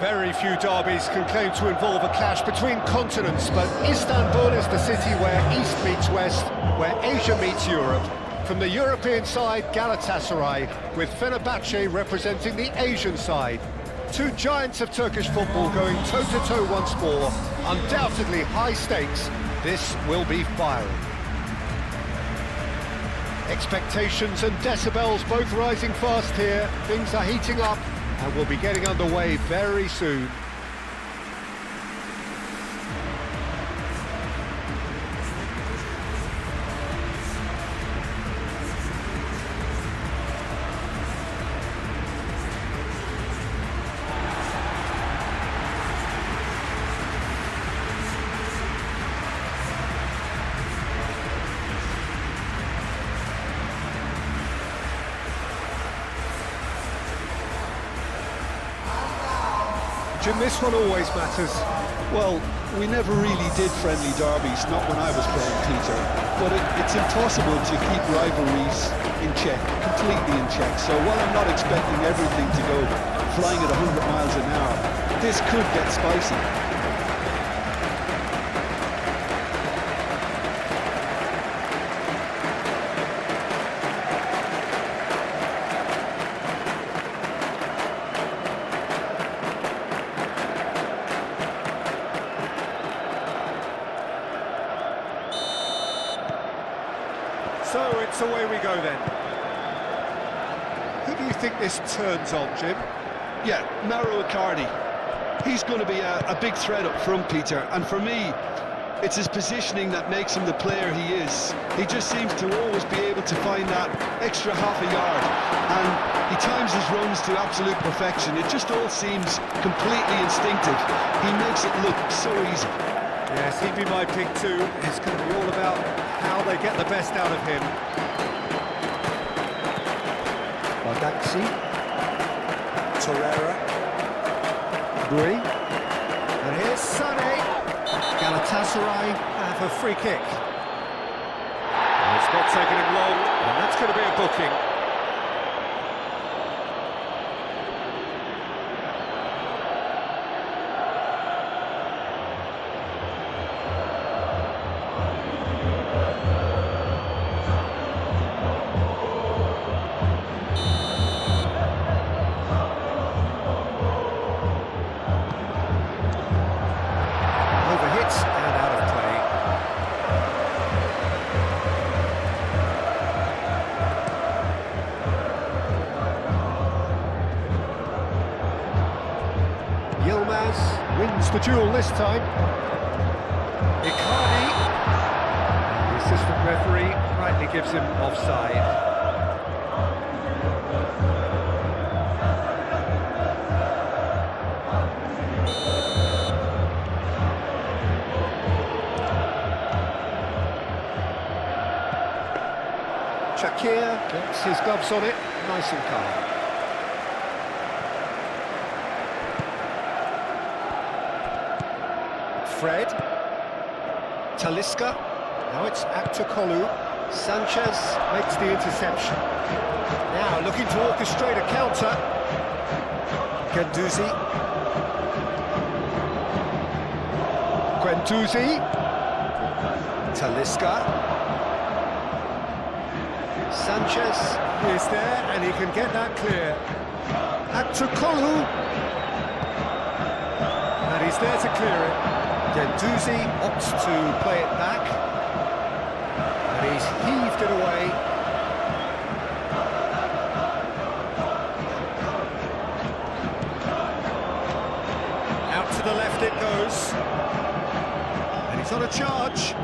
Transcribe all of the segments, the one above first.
Very few derbies can claim to involve a clash between continents, but Istanbul is the city where East meets West, where Asia meets Europe. From the European side, Galatasaray, with Fenerbahçe representing the Asian side. Two giants of Turkish football going toe-to-toe once more. Undoubtedly high stakes. This will be fiery. Expectations and decibels both rising fast here. Things are heating up and we'll be getting underway very soon. Jim, this one always matters. Well, we never really did friendly derbies, not when I was playing, Peter. But it's impossible to keep rivalries in check, completely in check. So while I'm not expecting everything to go flying at 100 miles an hour, this could get spicy. So it's away we go then. Who do you think this turns on, Jim? Yeah, Mauro Icardi. He's going to be a big threat up front, Peter. And for me, it's his positioning that makes him the player he is. He just seems to always be able to find that extra half a yard. And he times his runs to absolute perfection. It just all seems completely instinctive. He makes it look so easy. Yes, he'd be my pick too. It's going to be all about how they get the best out of him. Badaxi, Torreira, Bui, And here's Sané. Galatasaray. Have a free kick. And it's not taking him long, and that's going to be a booking. Overhit and out of play. Yilmaz wins the duel this time. Icardi. The assistant referee rightly gives him offside. Shakir gets his gloves on it, nice and calm. Fred. Talisca. Now it's Aktokolu. Sanchez makes the interception. Now looking to orchestrate a counter. Guendouzi. Guendouzi. Talisca. Sanchez is there, and he can get that clear. Aktokolu. And he's there to clear it. Guendouzi opts to play it back. And he's heaved it away. Out to the left it goes. And he's on a charge.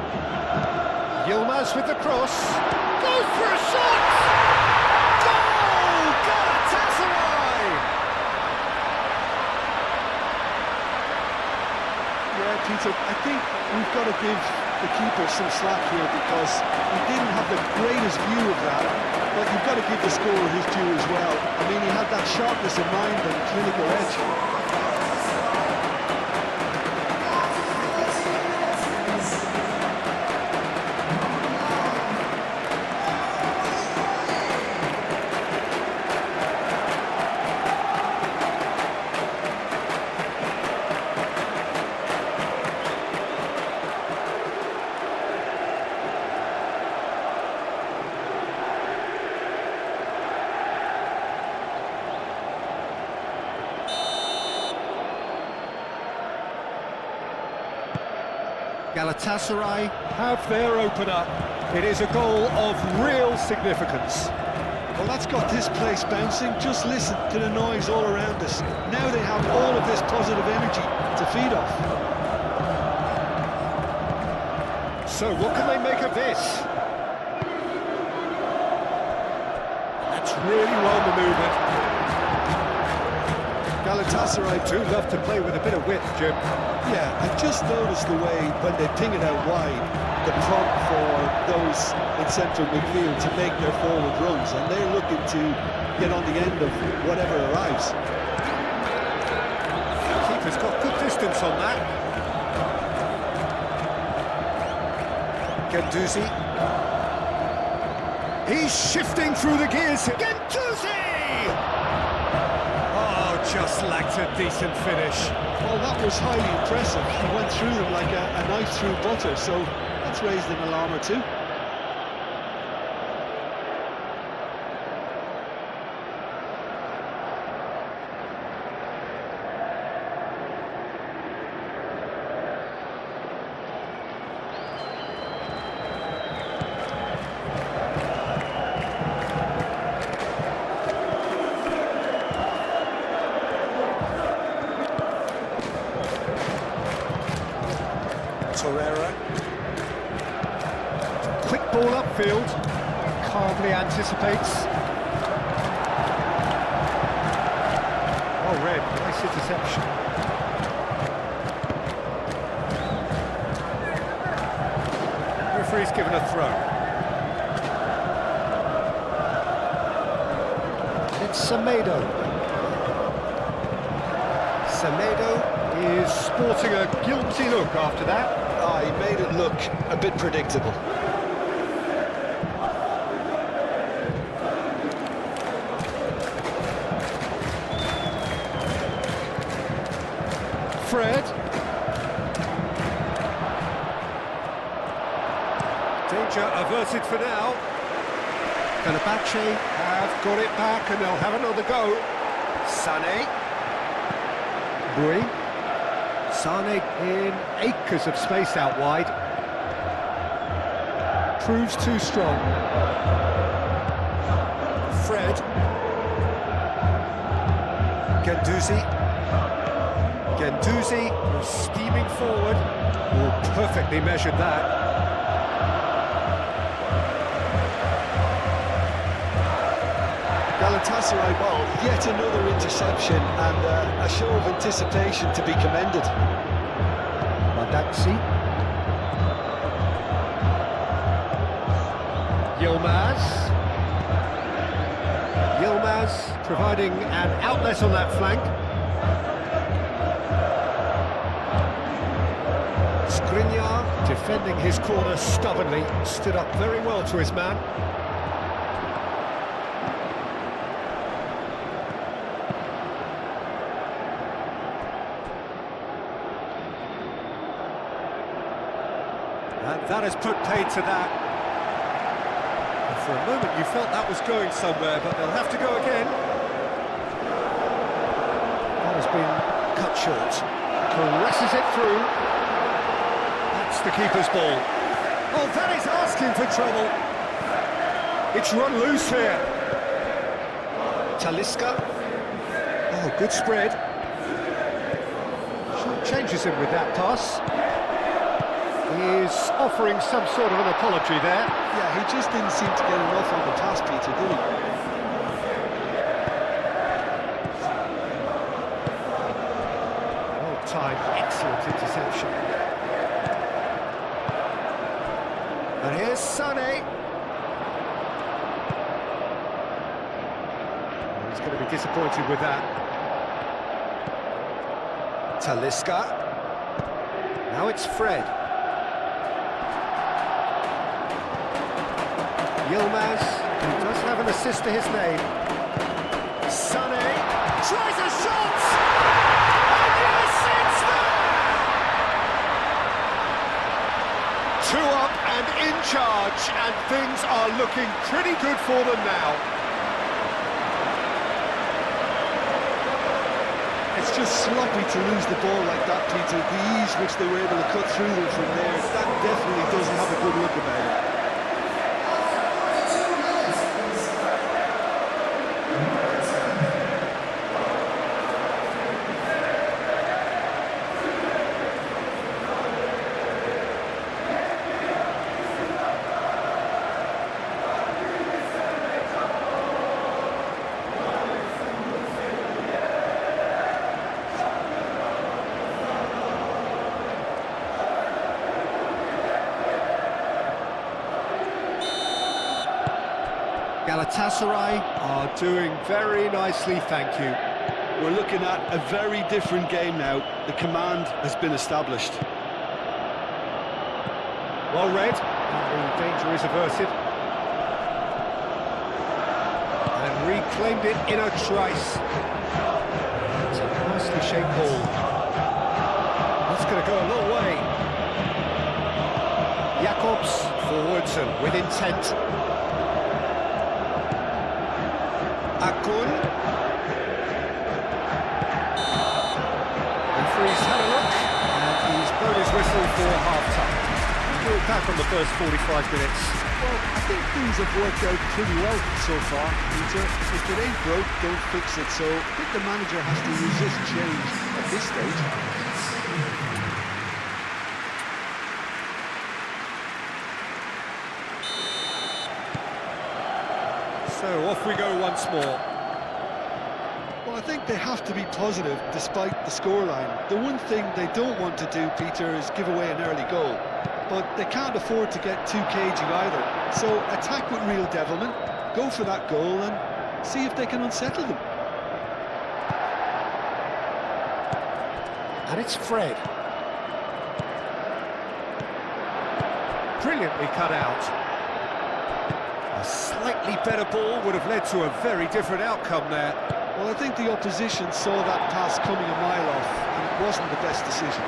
Yilmaz with the cross. Goes for a shot! Goal! Galatasaray! Yeah, Peter, I think we've got to give the keeper some slack here because he didn't have the greatest view of that, but you've got to give the scorer his due as well. I mean, he had that sharpness of mind and clinical edge. Galatasaray. Have their opener. It is a goal of real significance. Well, that's got this place bouncing. Just listen to the noise all around us. Now they have all of this positive energy to feed off. So what can they make of this? That's really well manoeuvred. Galatasaray Do love to play with a bit of width, Jim. Yeah, I just noticed the way when they ping it out wide, the prompt for those in central midfield to make their forward runs, and they're looking to get on the end of whatever arrives. The keeper's got good distance on that. Guendouzi. He's shifting through the gears. Guendouzi! Oh, just lacked a decent finish. Well, that was highly impressive. He went through them like a knife through butter, so that's raised an alarm or two. Torreira. Quick ball upfield. Calmly anticipates. Oh, red. Nice interception. Referee's given a throw. It's Semedo. Semedo is sporting a guilty look after that. Ah, he made it look a bit predictable. Fred. Danger averted for now. Fenerbahçe. Have got it back and they'll have another go. Sané. Bui. Sané in acres of space out wide. Proves too strong. Fred. Guendouzi. Guendouzi was steaming forward. Oh, perfectly measured that. Galatasaray ball, yet another interception and a show of anticipation to be commended. Madaxi. Yilmaz. Yilmaz providing an outlet on that flank. Skriniar defending his corner stubbornly, stood up very well to his man. And that has put paid to that. And for a moment you felt that was going somewhere, but they'll have to go again. That has been cut short. Caresses it through. That's the keeper's ball. Oh, that is asking for trouble. It's run loose here. Talisca. Oh, good spread. Short changes him with that pass. He is offering some sort of an apology there. Yeah, he just didn't seem to get enough on the pass, Peter, did he? Well-timed, excellent interception. And here's Sané. He's going to be disappointed with that. Talisca. Now it's Fred. Yilmaz, who does have an assist to his name. Sané tries a shot! And yes, it's there! 2 up and in charge, and things are looking pretty good for them now. it's just sloppy to lose the ball like that, Peter. The ease which they were able to cut through them from there, that definitely doesn't have a good look about it. Galatasaray are doing very nicely, thank you. We're looking at a very different game now. The command has been established. Well read, the danger is averted. And reclaimed it in a trice. It's a nicely shaped ball. That's going to go a long way. Jacobs forwards and with intent. Akun. Referee's had a look, and he's blown his whistle for half-time. We're back on the first 45 minutes. Well, I think things have worked out pretty well so far, Peter. If it ain't broke, don't fix it. So I think the manager has to resist change at this stage. So off we go once more. Well, I think they have to be positive despite the scoreline. The one thing they don't want to do, Peter, is give away an early goal. But they can't afford to get too cagey either. So attack with real devilment, go for that goal and see if they can unsettle them. and it's Fred. Brilliantly cut out. A slightly better ball would have led to a very different outcome there. Well, I think the opposition saw that pass coming a mile off, and it wasn't the best decision.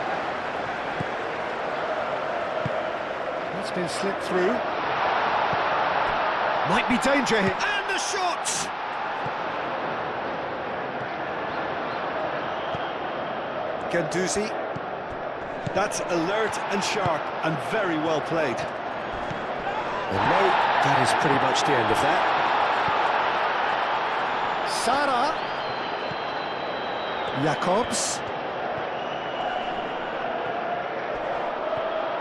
It's been slipped through. Might be danger here. And the shot! Guendouzi. That's alert and sharp and very well played. Well, no, that is pretty much the end of that. Sara. Jacobs.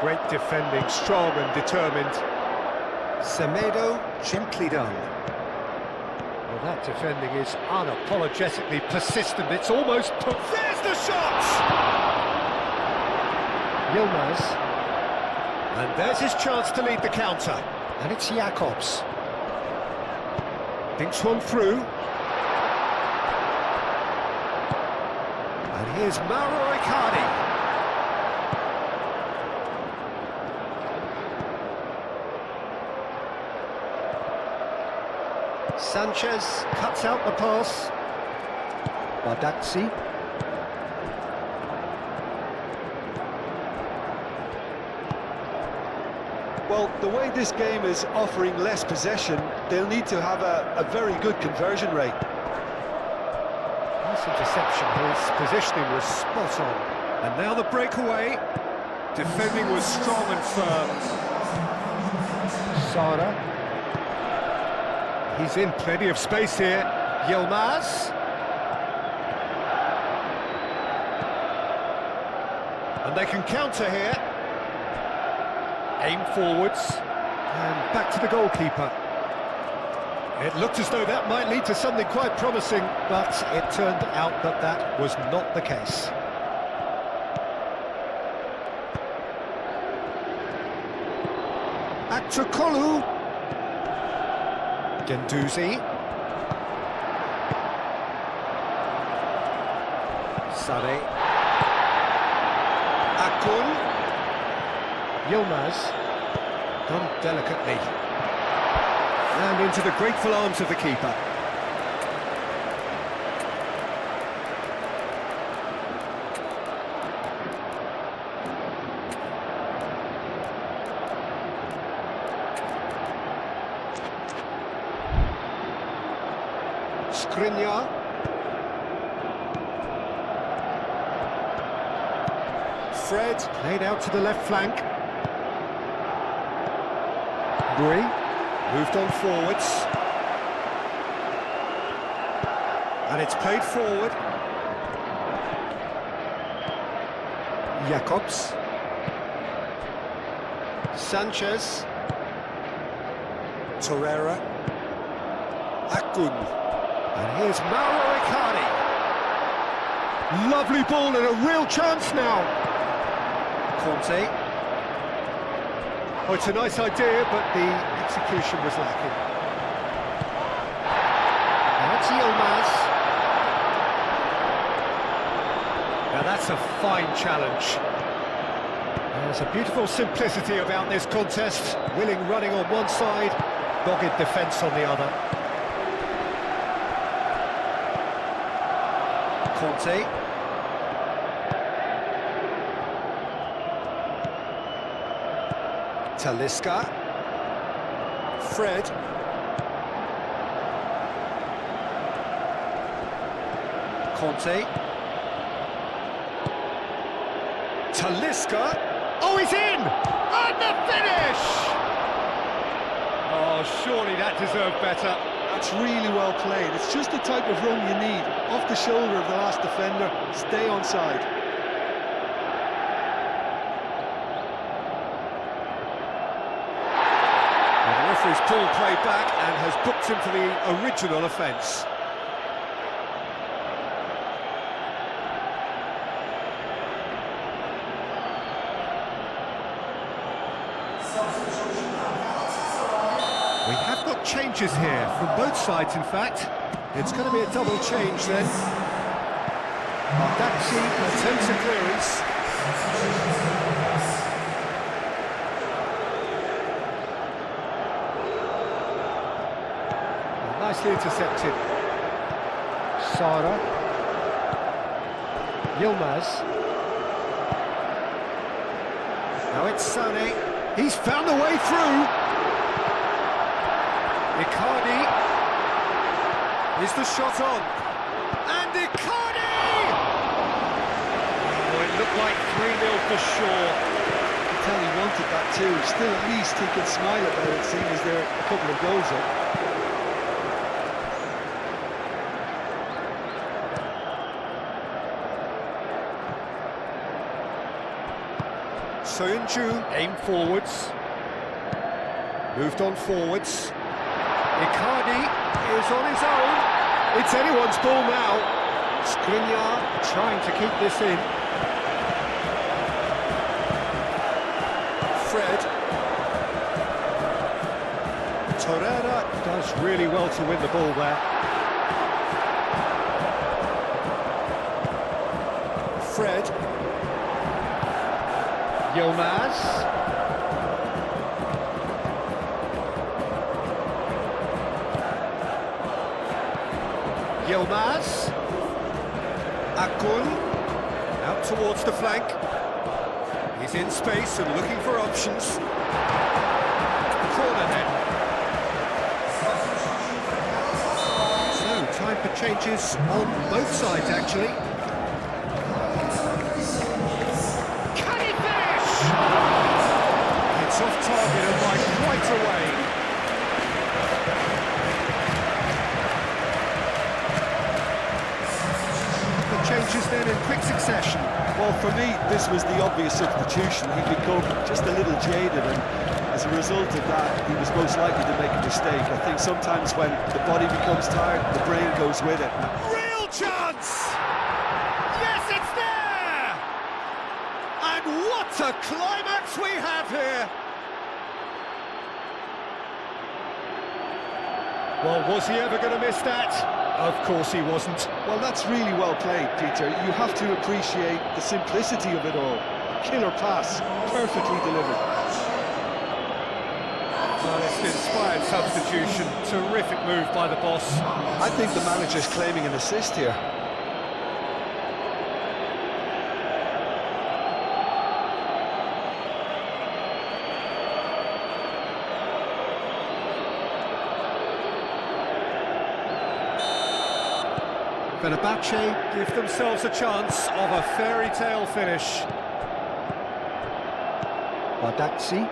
Great defending, strong and determined. Semedo, gently done. Well, that defending is unapologetically persistent. It's almost... There's the shot! Yilmaz, And there's his chance to lead the counter. and it's Jacobs. Dinks one through. And here's Mauro Icardi. Sanchez cuts out the pass. Bardazzi. Well, the way this game is offering less possession, they'll need to have a very good conversion rate. Nice interception. His positioning was spot on. And now the breakaway. Defending was strong and firm. Sara. He's in plenty of space here. Yilmaz. And they can counter here. Aim forwards. And back to the goalkeeper. It looked as though that might lead to something quite promising, but it turned out that that was not the case. Back to Kolu. Guendouzi. Sane. Akun. Yilmaz. Done delicately. And into the grateful arms of the keeper. Skriniar. Fred, played out to the left flank. Brie, moved on forwards. And it's played forward. Jacobs. Sanchez. Torreira. Akun. And here's Mauro Icardi. Lovely ball and a real chance now. Conte. Oh, it's a nice idea, but the execution was lacking. Now it's Yilmaz. Now that's a fine challenge. There's a beautiful simplicity about this contest. Willing running on one side, dogged defence on the other. Conte. Talisca. Fred. Conte. Talisca. Oh, he's in! And the finish! Oh, surely that deserved better. That's really well played. It's just the type of run you need. Off the shoulder of the last defender, stay onside. The referee's pulled play back and has booked him for the original offence. We have got changes here from both sides, in fact. It's going to be a double change then. Bardacci attempts a clearance. Nicely intercepted. Sara. Yilmaz. Now it's Sané. He's found a way through. Icardi. Is the shot on? And Icardi! Oh, it looked like 3-0 for sure. I can tell he wanted that too. Still, at least he can smile about it, seeing as there are a couple of goals up. Soyuncu aimed forwards. Moved on forwards. Icardi is on his own. It's anyone's ball now. Skriniar trying to keep this in. Fred. Torreira does really well to win the ball there. Fred. Yilmaz. Yilmaz. Akun. Out towards the flank. He's in space and looking for options. Corner then. So, time for changes on both sides, actually. Can he finish? It's off target and by quite a way. Changes then in quick succession. Well, for me, this was the obvious substitution. He'd become just a little jaded, and as a result of that, he was most likely to make a mistake. I think sometimes when the body becomes tired, the brain goes with it. Real chance! Yes, it's there! And what a climax we have here! Well, was he ever going to miss that? Of course he wasn't. Well, that's really well played, Peter. You have to appreciate the simplicity of it all. Killer pass, perfectly delivered. Well, it's an inspired substitution. Terrific move by the boss. I think the manager's claiming an assist here. Fenerbahçe give themselves a chance of a fairy tale finish. Bardazzi.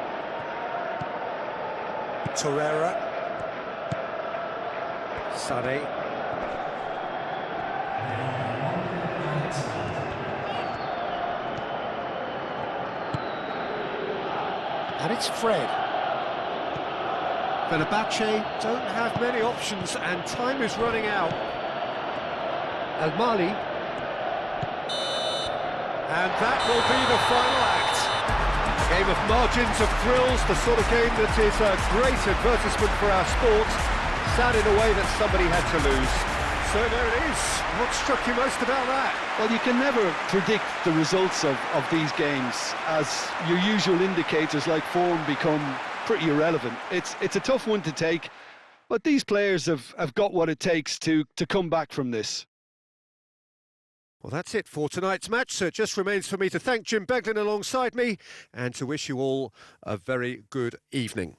Torreira. Sane. And it's Fred. Fenerbahçe don't have many options and time is running out. El Mali. And that will be the final act. A game of margins of thrills, the sort of game that is a great advertisement for our sport. Sad in a way that somebody had to lose. So there it is. What struck you most about that? Well, you can never predict the results of these games, as your usual indicators like form become pretty irrelevant. It's a tough one to take, but these players have got what it takes to come back from this. Well, that's it for tonight's match, so it just remains for me to thank Jim Beglin alongside me and to wish you all a very good evening.